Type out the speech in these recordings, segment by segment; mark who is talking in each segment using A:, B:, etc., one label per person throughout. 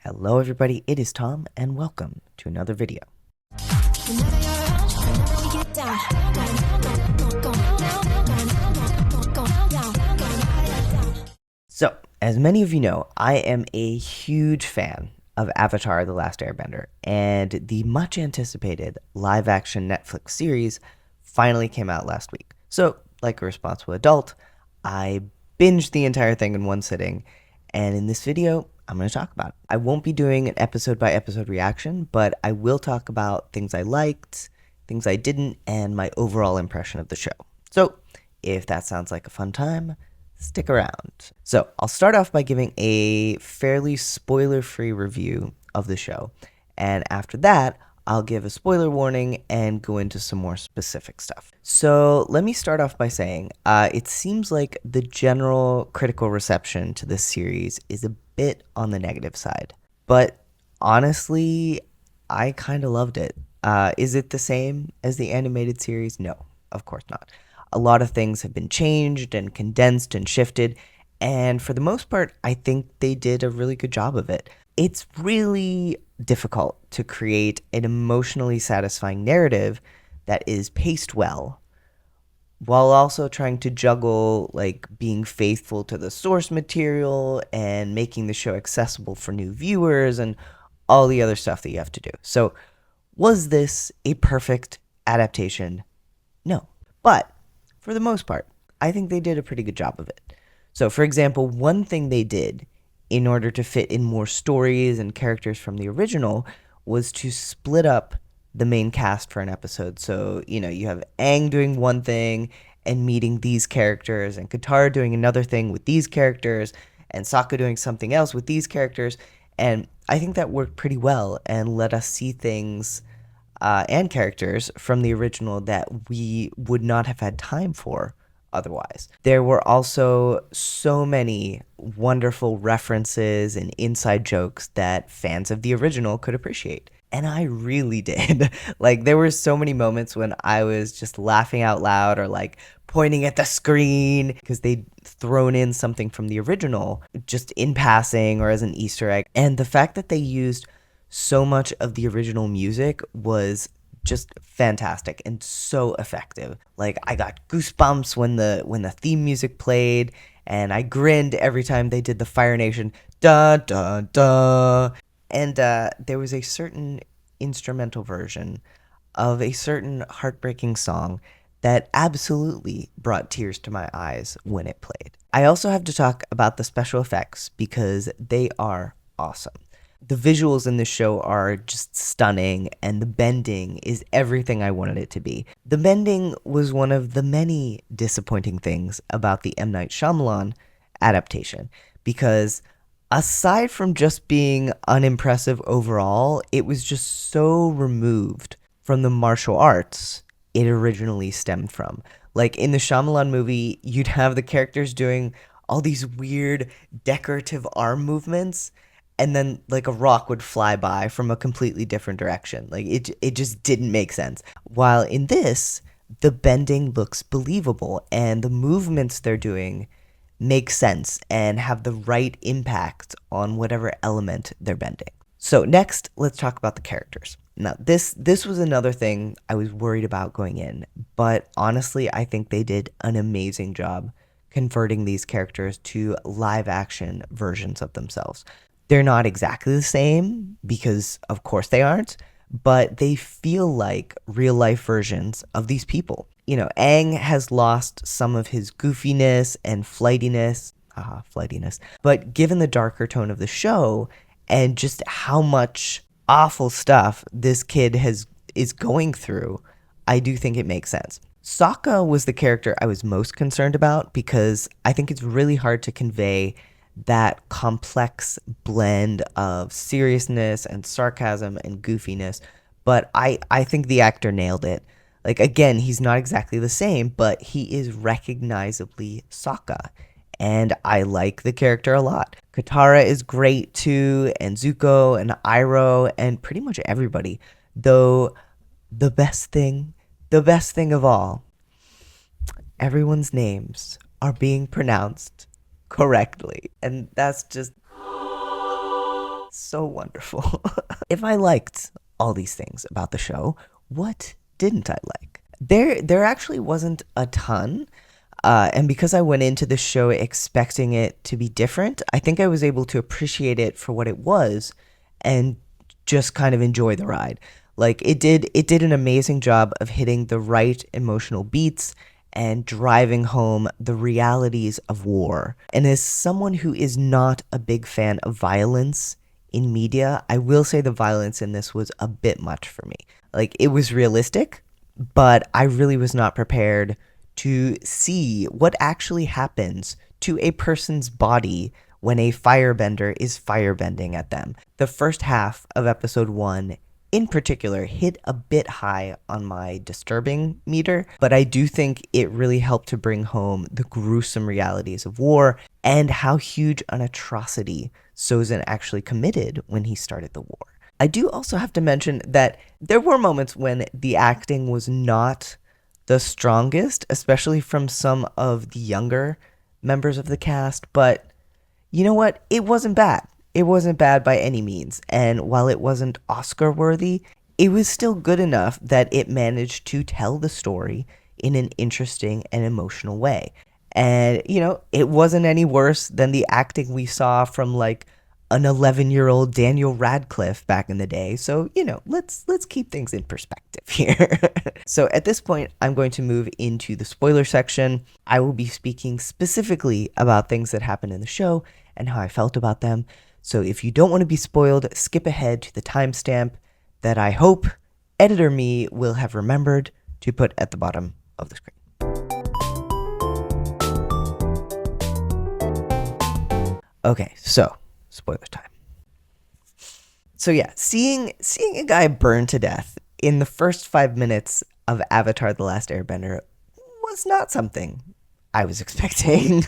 A: Hello everybody, it is Tom and welcome to another video. So, as many of you know, I am a huge fan of Avatar: The Last Airbender, and the much anticipated live-action Netflix series finally came out last week. So, like a responsible adult, I binged the entire thing in one sitting, and in this video, I'm going to talk about it. I won't be doing an episode-by-episode reaction, but I will talk about things I liked, things I didn't, and my overall impression of the show. So, if that sounds like a fun time, stick around. So I'll start off by giving a fairly spoiler-free review of the show, and after that, I'll give a spoiler warning and go into some more specific stuff. So let me start off by saying, it seems like the general critical reception to this series is a bit on the negative side, but honestly, I kind of loved it. Is it the same as the animated series? No, of course not. A lot of things have been changed and condensed and shifted, and for the most part, I think they did a really good job of it. It's really difficult to create an emotionally satisfying narrative that is paced well, while also trying to juggle like being faithful to the source material and making the show accessible for new viewers and all the other stuff that you have to do. So, was this a perfect adaptation? No. But for the most part, I think they did a pretty good job of it. So, for example, one thing they did in order to fit in more stories and characters from the original was to split up the main cast for an episode. So, you have Aang doing one thing and meeting these characters, and Katara doing another thing with these characters, and Sokka doing something else with these characters. And I think that worked pretty well and let us see things and characters from the original that we would not have had time for otherwise. There were also so many wonderful references and inside jokes that fans of the original could appreciate. And I really did. Like, there were so many moments when I was just laughing out loud or like pointing at the screen because they'd thrown in something from the original just in passing or as an Easter egg. And the fact that they used so much of the original music was just fantastic and so effective. Like, I got goosebumps when the theme music played, and I grinned every time they did the Fire Nation da da da. And there was a certain instrumental version of a certain heartbreaking song that absolutely brought tears to my eyes when it played. I also have to talk about the special effects because they are awesome. The visuals in this show are just stunning, and the bending is everything I wanted it to be. The bending was one of the many disappointing things about the M. Night Shyamalan adaptation, because aside from just being unimpressive overall, it was just so removed from the martial arts it originally stemmed from. Like, in the Shyamalan movie, you'd have the characters doing all these weird decorative arm movements, and then like a rock would fly by from a completely different direction. Like, it just didn't make sense. While in this, the bending looks believable and the movements they're doing make sense and have the right impact on whatever element they're bending. So next, let's talk about the characters. Now, this was another thing I was worried about going in, but honestly, I think they did an amazing job converting these characters to live action versions of themselves. They're not exactly the same, because of course they aren't, but they feel like real life versions of these people. Aang has lost some of his goofiness and flightiness, but given the darker tone of the show and just how much awful stuff this kid is going through, I do think it makes sense. Sokka was the character I was most concerned about because I think it's really hard to convey that complex blend of seriousness and sarcasm and goofiness, but I think the actor nailed it. Like, again, he's not exactly the same, but he is recognizably Sokka, and I like the character a lot. Katara is great too, and Zuko and Iroh and pretty much everybody, though the best thing of all, everyone's names are being pronounced correctly, and that's just So wonderful. If I liked all these things about the show, what didn't I like? There actually wasn't a ton. And because I went into the show expecting it to be different, I think I was able to appreciate it for what it was and just kind of enjoy the ride. Like it did an amazing job of hitting the right emotional beats and driving home the realities of war. And as someone who is not a big fan of violence in media, I will say the violence in this was a bit much for me. Like it was realistic, but I really was not prepared to see what actually happens to a person's body when a firebender is firebending at them. The first half of episode 1 in particular hit a bit high on my disturbing meter, but I do think it really helped to bring home the gruesome realities of war and how huge an atrocity Sozin actually committed when he started the war. I do also have to mention that there were moments when the acting was not the strongest, especially from some of the younger members of the cast, but you know what? It wasn't bad. It wasn't bad by any means. And while it wasn't Oscar worthy, it was still good enough that it managed to tell the story in an interesting and emotional way. And, it wasn't any worse than the acting we saw from like an 11-year-old Daniel Radcliffe back in the day. So, let's keep things in perspective here. So at this point, I'm going to move into the spoiler section. I will be speaking specifically about things that happened in the show and how I felt about them. So if you don't want to be spoiled, skip ahead to the timestamp that I hope editor me will have remembered to put at the bottom of the screen. Okay, so spoiler time. So yeah, seeing a guy burn to death in the first 5 minutes of Avatar: The Last Airbender was not something I was expecting.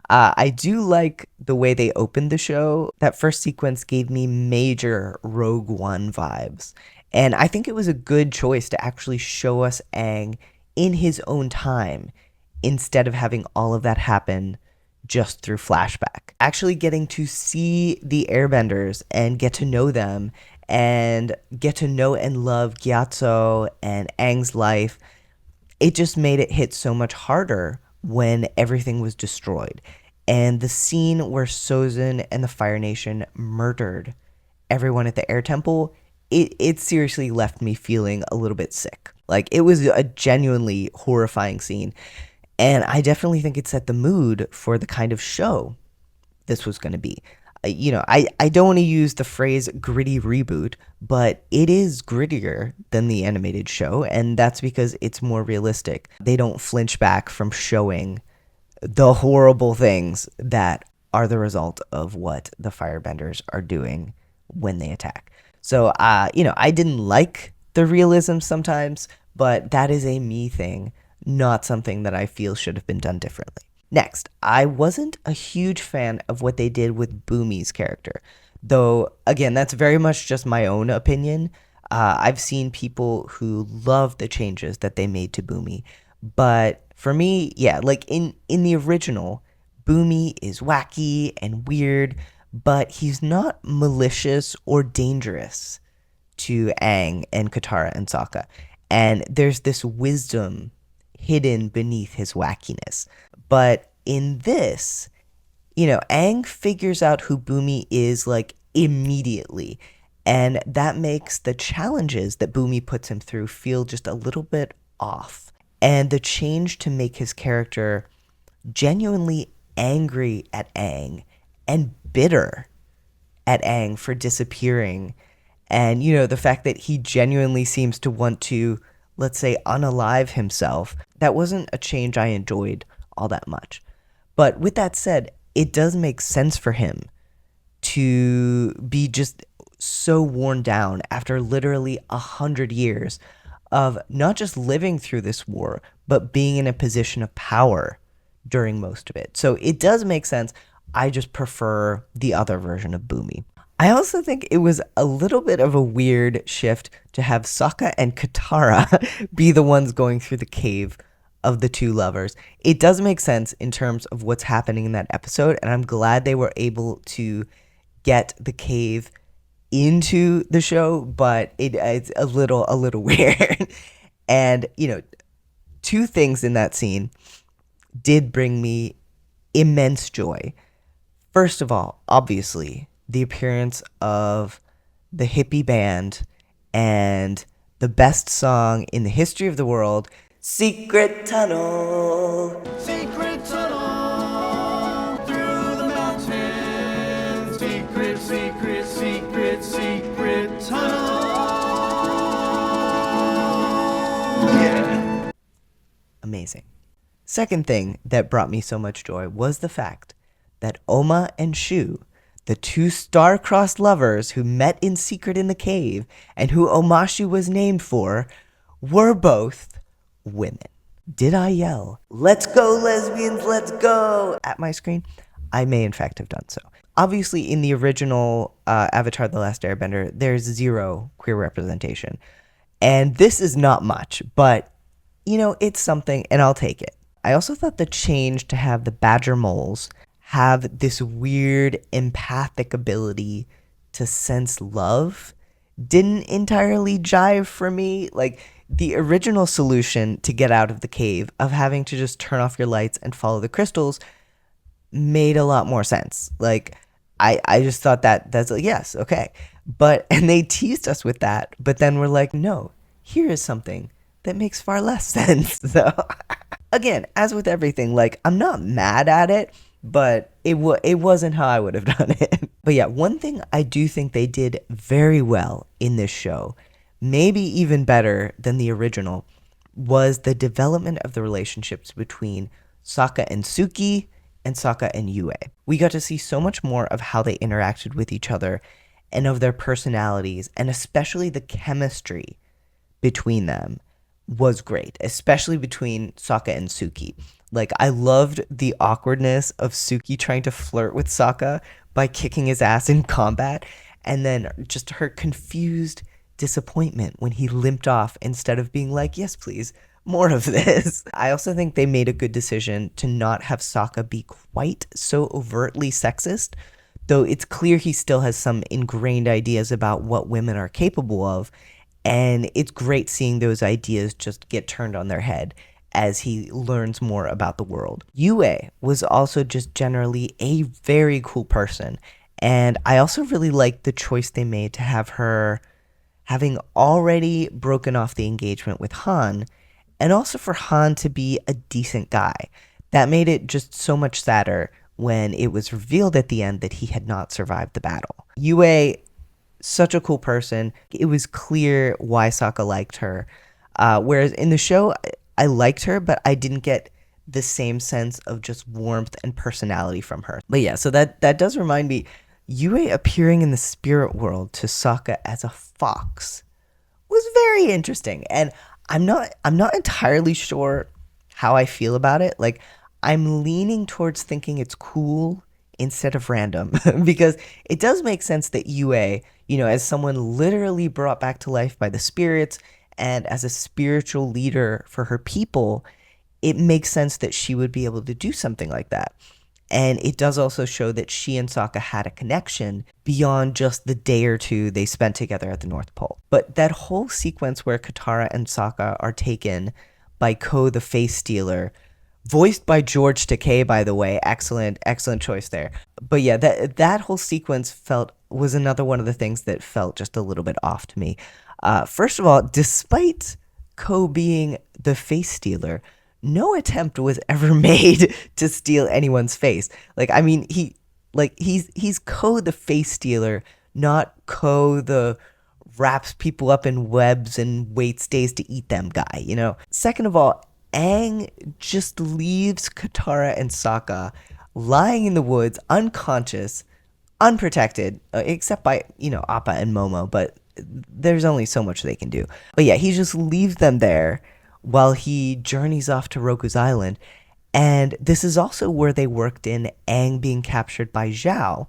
A: I do like the way they opened the show. That first sequence gave me major Rogue One vibes. And I think it was a good choice to actually show us Aang in his own time instead of having all of that happen just through flashback. Actually getting to see the Airbenders and get to know them and get to know and love Gyatso and Aang's life, it just made it hit so much harder when everything was destroyed. And the scene where Sozin and the Fire Nation murdered everyone at the Air Temple, it seriously left me feeling a little bit sick. Like, it was a genuinely horrifying scene. And I definitely think it set the mood for the kind of show this was going to be. I don't want to use the phrase gritty reboot, but it is grittier than the animated show, and that's because it's more realistic. They don't flinch back from showing the horrible things that are the result of what the firebenders are doing when they attack. So, I didn't like the realism sometimes, but that is a me thing, not something that I feel should have been done differently. Next, I wasn't a huge fan of what they did with Boomy's character, though, again, that's very much just my own opinion. I've seen people who love the changes that they made to Boomy, but for me, yeah, like in the original, Boomy is wacky and weird, but he's not malicious or dangerous to Aang and Katara and Sokka, and there's this wisdom hidden beneath his wackiness. But in this, Aang figures out who Boomy is like immediately. And that makes the challenges that Boomy puts him through feel just a little bit off. And the change to make his character genuinely angry at Aang and bitter at Aang for disappearing. And, the fact that he genuinely seems to want to, let's say, unalive himself, that wasn't a change I enjoyed all that much. But with that said, it does make sense for him to be just so worn down after literally 100 years of not just living through this war, but being in a position of power during most of it. So it does make sense. I just prefer the other version of Boomy. I also think it was a little bit of a weird shift to have Sokka and Katara be the ones going through the cave of the two lovers. It does make sense in terms of what's happening in that episode, and I'm glad they were able to get the cave into the show, but it's a little weird. And two things in that scene did bring me immense joy. First of all, obviously, the appearance of the hippie band and the best song in the history of the world, Secret Tunnel.
B: Secret tunnel through the mountains. Secret, secret, secret, secret tunnel.
A: Yeah. Amazing. Second thing that brought me so much joy was the fact that Oma and Shu, the two star-crossed lovers who met in secret in the cave and who Omashu was named for, were both women. Did I yell, "Let's go, lesbians, let's go," at my screen? I may in fact have done so. Obviously, in the original Avatar: The Last Airbender, there's zero queer representation. And this is not much, but, it's something, and I'll take it. I also thought the change to have the badger moles have this weird empathic ability to sense love didn't entirely jive for me. Like, the original solution to get out of the cave of having to just turn off your lights and follow the crystals made a lot more sense. Like, I just thought that's like, yes, okay. And they teased us with that, but then we're like, no, here is something that makes far less sense. So, again, as with everything, like, I'm not mad at it, but it wasn't how I would have done it. But yeah, one thing I do think they did very well in this show, maybe even better than the original, was the development of the relationships between Saka and Suki and Saka and Yue. We got to see so much more of how they interacted with each other and of their personalities, and especially the chemistry between them was great, especially between Sokka and Suki. Like, I loved the awkwardness of Suki trying to flirt with Sokka by kicking his ass in combat, and then just her confused disappointment when he limped off instead of being like, yes, please, more of this. I also think they made a good decision to not have Sokka be quite so overtly sexist, though it's clear he still has some ingrained ideas about what women are capable of, and it's great seeing those ideas just get turned on their head as he learns more about the world. Yue was also just generally a very cool person, and I also really liked the choice they made to have her having already broken off the engagement with Han, and also for Han to be a decent guy. That made it just so much sadder when it was revealed at the end that he had not survived the battle. Yue, such a cool person. It was clear why Sokka liked her. Whereas in the show, I liked her, but I didn't get the same sense of just warmth and personality from her. But yeah, so that does remind me, Yue appearing in the spirit world to Sokka as a fox was very interesting. And I'm not entirely sure how I feel about it. Like, I'm leaning towards thinking it's cool instead of random because it does make sense that Yue, as someone literally brought back to life by the spirits and as a spiritual leader for her people, it makes sense that she would be able to do something like that. And it does also show that she and Sokka had a connection beyond just the day or two they spent together at the North Pole. But that whole sequence where Katara and Sokka are taken by Ko the Face Stealer, voiced by George Takei, by the way, excellent choice there. But yeah, that whole sequence was another one of the things that felt just a little bit off to me. First of all, despite Ko being the Face Stealer, no attempt was ever made to steal anyone's face. Like, I mean, he's Ko the Face Stealer, not Ko the wraps people up in webs and waits days to eat them guy, Second of all, Aang just leaves Katara and Sokka lying in the woods, unconscious, unprotected, except by, Appa and Momo, but there's only so much they can do. But yeah, he just leaves them there while he journeys off to Roku's Island. And this is also where they worked in Aang being captured by Zhao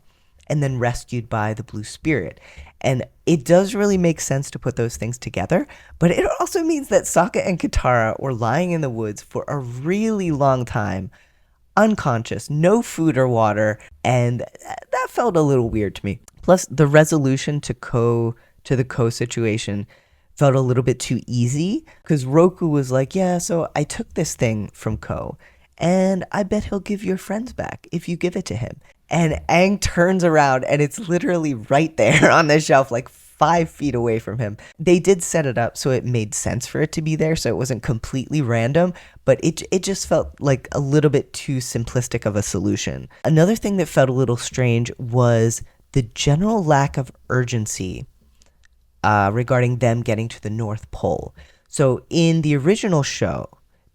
A: and then rescued by the Blue Spirit. And it does really make sense to put those things together, but it also means that Sokka and Katara were lying in the woods for a really long time, unconscious, no food or water, and that felt a little weird to me. Plus, the resolution to the Ko situation felt a little bit too easy because Roku was like, yeah, so I took this thing from Ko and I bet he'll give your friends back if you give it to him. And Aang turns around and it's literally right there on the shelf, like 5 feet away from him. They did set it up so it made sense for it to be there, so it wasn't completely random, but it just felt like a little bit too simplistic of a solution. Another thing that felt a little strange was the general lack of urgency regarding them getting to the North Pole. So in the original show,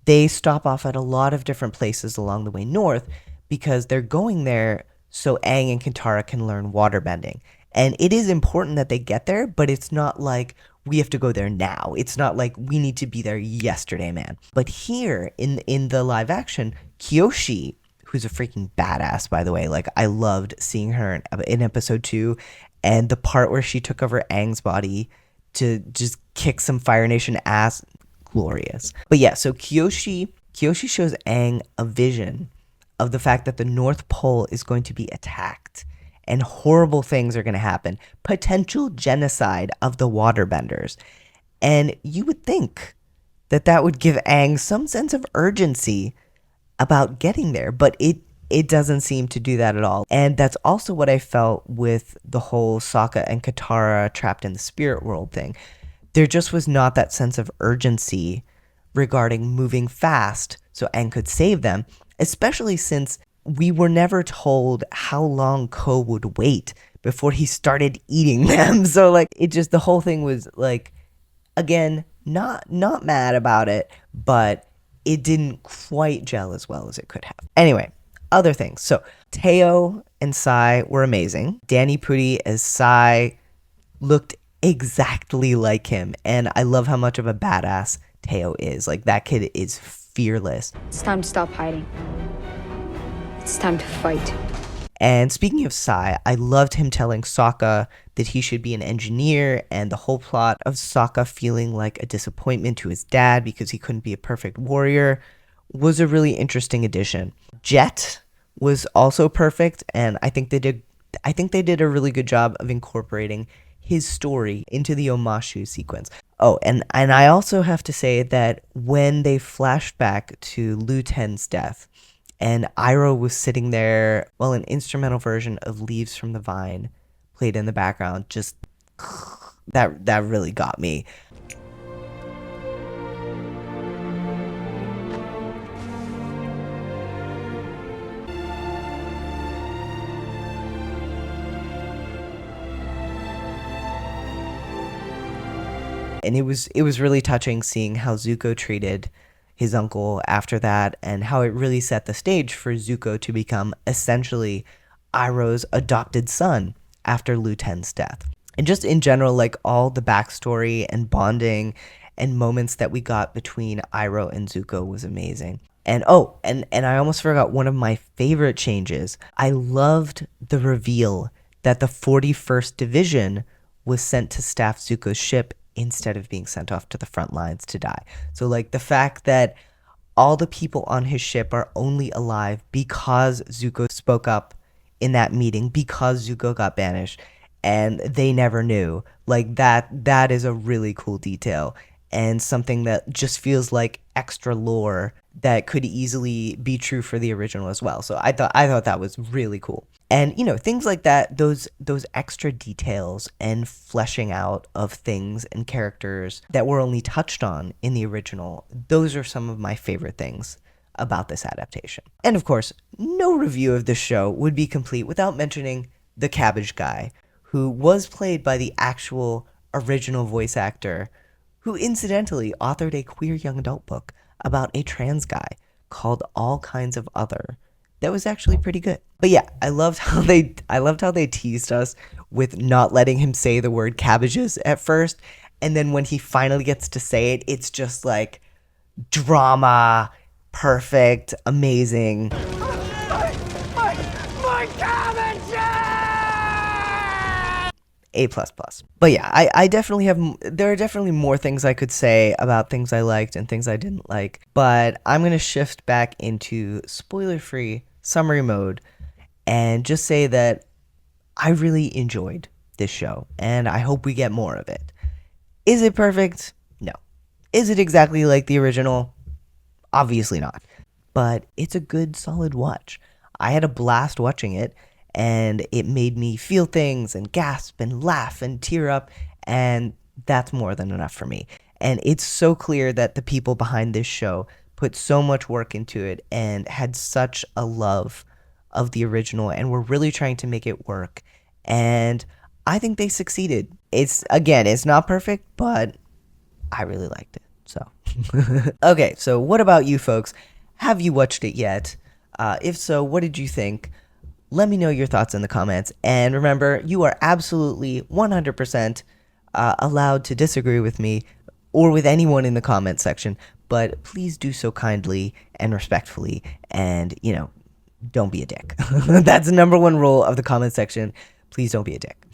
A: they stop off at a lot of different places along the way north because they're going there so Aang and Katara can learn waterbending. And it is important that they get there, but it's not like we have to go there now. It's not like we need to be there yesterday, man. But here in the live action, Kyoshi, who's a freaking badass, by the way, like I loved seeing her in episode 2, and the part where she took over Aang's body to just kick some Fire Nation ass, glorious. But yeah, so Kyoshi shows Aang a vision of the fact that the North Pole is going to be attacked and horrible things are going to happen. Potential genocide of the waterbenders. And you would think that that would give Aang some sense of urgency about getting there, but it doesn't seem to do that at all. And that's also what I felt with the whole Sokka and Katara trapped in the spirit world thing. There just was not that sense of urgency regarding moving fast so Aang could save them, especially since we were never told how long Ko would wait before he started eating them. So like it just, the whole thing was like, again, not mad about it, but it didn't quite gel as well as it could have. Anyway, other things. So Teo and Sai were amazing. Danny Pudi as Sai looked exactly like him, and I love how much of a badass Teo is. Like that kid is fearless.
C: It's time to stop hiding. It's time to fight.
A: And speaking of Sai, I loved him telling Sokka that he should be an engineer, and the whole plot of Sokka feeling like a disappointment to his dad because he couldn't be a perfect warrior was a really interesting addition. Jet was also perfect, and I think they did a really good job of incorporating his story into the Omashu sequence. Oh, and I also have to say that when they flashed back to Lu Ten's death, and Iroh was sitting there while an instrumental version of Leaves from the Vine played in the background, just that really got me. And it was really touching seeing how Zuko treated his uncle after that, and how it really set the stage for Zuko to become essentially Iroh's adopted son after Lu Ten's death. And just in general, like all the backstory and bonding and moments that we got between Iroh and Zuko was amazing. And and I almost forgot one of my favorite changes. I loved the reveal that the 41st Division was sent to staff Zuko's ship instead of being sent off to the front lines to die. So like the fact that all the people on his ship are only alive because Zuko spoke up in that meeting, because Zuko got banished and they never knew. Like that is a really cool detail, and something that just feels like extra lore that could easily be true for the original as well. So I thought that was really cool. And things like that, those extra details and fleshing out of things and characters that were only touched on in the original, those are some of my favorite things about this adaptation. And of course, no review of this show would be complete without mentioning the Cabbage Guy, who was played by the actual original voice actor, who incidentally authored a queer young adult book about a trans guy called All Kinds of Other. That was actually pretty good. But yeah, I loved how they teased us with not letting him say the word cabbages at first, and then when he finally gets to say it, it's just like drama, perfect, amazing.
B: My cabbages!
A: A++. But yeah, I definitely there are definitely more things I could say about things I liked and things I didn't like, but I'm going to shift back into spoiler-free summary mode and just say that I really enjoyed this show, and I hope we get more of it. Is it perfect? No. Is it exactly like the original? Obviously not. But it's a good, solid watch. I had a blast watching it, and it made me feel things and gasp and laugh and tear up, and that's more than enough for me. And it's so clear that the people behind this show put so much work into it and had such a love of the original and were really trying to make it work. And I think they succeeded. It's not perfect, but I really liked it. So, okay, so what about you folks? Have you watched it yet? If so, what did you think? Let me know your thoughts in the comments. And remember, you are absolutely 100% allowed to disagree with me or with anyone in the comment section, but please do so kindly and respectfully, and, don't be a dick. That's the number one rule of the comment section. Please don't be a dick.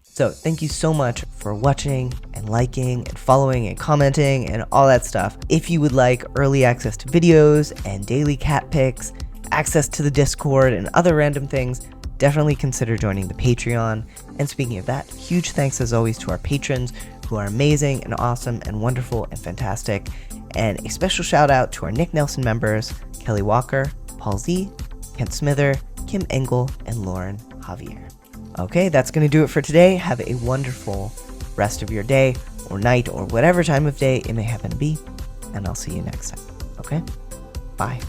A: So thank you so much for watching and liking and following and commenting and all that stuff. If you would like early access to videos and daily cat pics, access to the Discord and other random things, definitely consider joining the Patreon. And speaking of that, huge thanks as always to our patrons who are amazing and awesome and wonderful and fantastic. And a special shout out to our Nick Nelson members, Kelly Walker, Paul Z, Kent Smither, Kim Engel, and Lauren Javier. Okay, that's going to do it for today. Have a wonderful rest of your day or night or whatever time of day it may happen to be. And I'll see you next time. Okay? Bye.